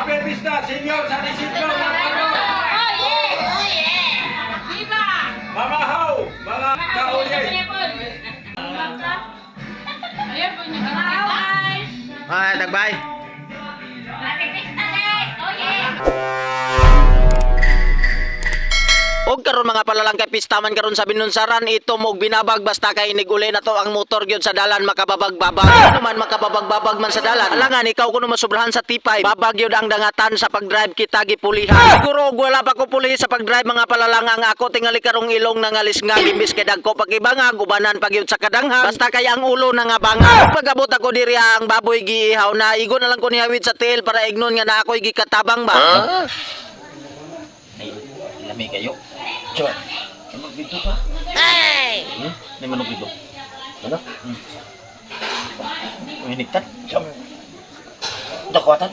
Happy Pista, Senyor San Isidro ng Pagod. Oh yeah! Viva! Mamahaw, mga kaulay. Ayan po yung guys! Tagbay. Happy Pista guys! Oh yeah! Og karon mga palalang kay pistaman karon sa Binunsaran ito mo binabag basta kay iniguli na to ang motor gyud sa dalan makababag-babag. Ano man makababag-babag man sa dalan. Alangan ikaw kuno masubrahan sa tipay. Babag gyud ang dangatan sa pagdrive kita gipulihan. Siguro og wala pa ko puli sa pagdrive mga palalang ang ako tingali karong ilong nangalis nga imbis kay dagko pagibangag gubanan pa gyud sa kadanghang. Basta kay ang ulo nangabanga. Pagabot ako diri ang baboy giihaw na igo na lang ko nihawid sa tail para ignon nga na ako'y gikatabang ba. Ay, lami kayo. Coba, manok dito pa. Hey! May manok dito. Ano? Uminiktan. Coba. Ito kuwatan.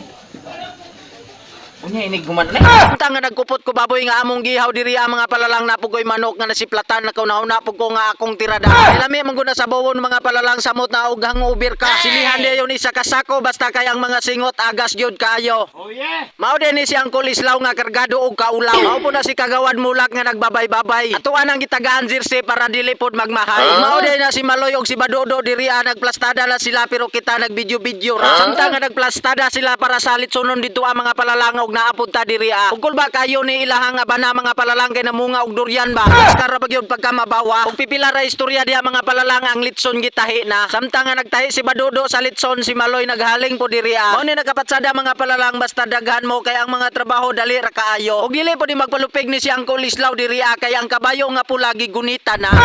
Unya inig gumanlay. Tanga nagkupot ko baboy nga among gihaw diri ang mga palalang napugoy manok nga nasiplatan na kauna-una pug ko nga akong tirada. Ilami man gud na sa bawon mga palalang samot na og hangover ka. Silihan dayon isa ka sako basta kay ang mga singot agas gyud kayo. Oh yeah! Mao din ni siyang kulislaw nga kargado og kaulaw. Mao po na si kagawad mulak nga nagbabay-babay. Atuan ang gitagaan jersey para dili pod magmahay. Mao din na si Maloy og si Badodo diri nagplastada la sila pero kita nagbidyo-bidyo ra. Samtang nga nagplastada sila para salit sunon dito ang mga palalang og naapunta diri Ugkol ba kayo ni ilahang bana mga palalang kay namunga og durian ba? Maskara pa gyud pagka mabawa. Ug pipila ra istorya diha mga palalang ang litson gitahi na. Samtang nga nagtahi si Badodo sa litson si Maloy naghaling po diri Mao ni nakapatsada mga palalang basta daghan mo kay ang mga trabaho dali ra kaayo. Ug dili po di magpalupig ni si Uncle Islaw diri kay ang kabayo nga pula gigunita na.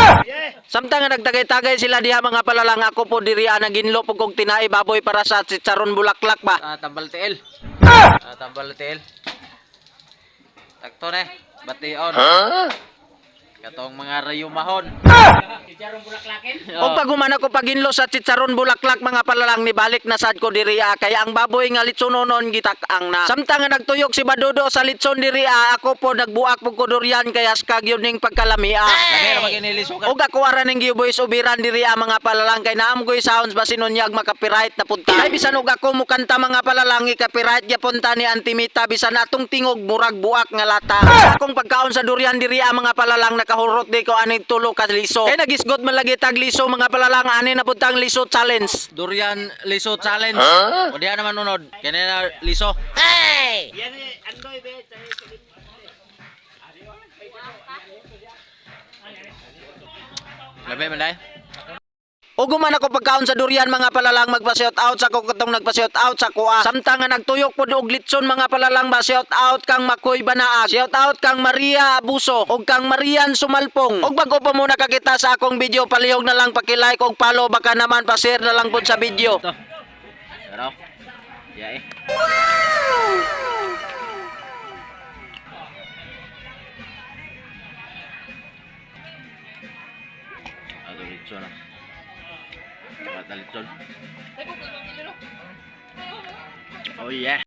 Samtang nga nagtagay-tagay sila diha mga palalang ako po diri naginlo pug kog tinai baboy para sa chicharon bulaklak ba. Tambal tiil. Tambal tiil. Takto ne, bation. Katong mga rayumahon. Chicharon bulaklakin? O pag humana ko paginlo sa chicharon bulaklak mga palalang ni balik na sad ko diri kay ang baboy nga litsononon gitak-ang na. Samtang nga nagtuyok si Badodo sa litson diri ako po nagbuak pug ko durian kay askag yun ning pagkalamia. Kamera maginilisukan. Og ako ara ning giboys ubiran diri mga palalang kay naam koy sounds basinunyag makapiright na punta. Ay bisan og ako mukanta mga palalang i-copyright gyapon ni Antimita bisan atong tingog murag buak nga lata. Sa akong pagkaon sa durian diri mga palalang nakahurot di ko aning tulo ka liso. Kay nagisgot man lagi tag liso mga palalang ani na puntang liso challenge. Durian liso challenge. O diha naman unod. Kani na liso. Hey! Yan eh, andoy be. Labi man dai. O guman ako pagkaon sa durian mga palalang magpa-shout out sa ko katong nagpa-shout out sa kuha. Samtang nga nagtuyok pod og litson mga palalang ba shout out kang Makoy Banaag. Shout out kang Maria Abuso og kang Marian Sumalpong. Og bago pa mo nakakita sa akong video palihog na lang paki-like og follow baka naman pa-share na lang pod sa video. Pero ya eh. Ato litson. Litson. Oh yeah.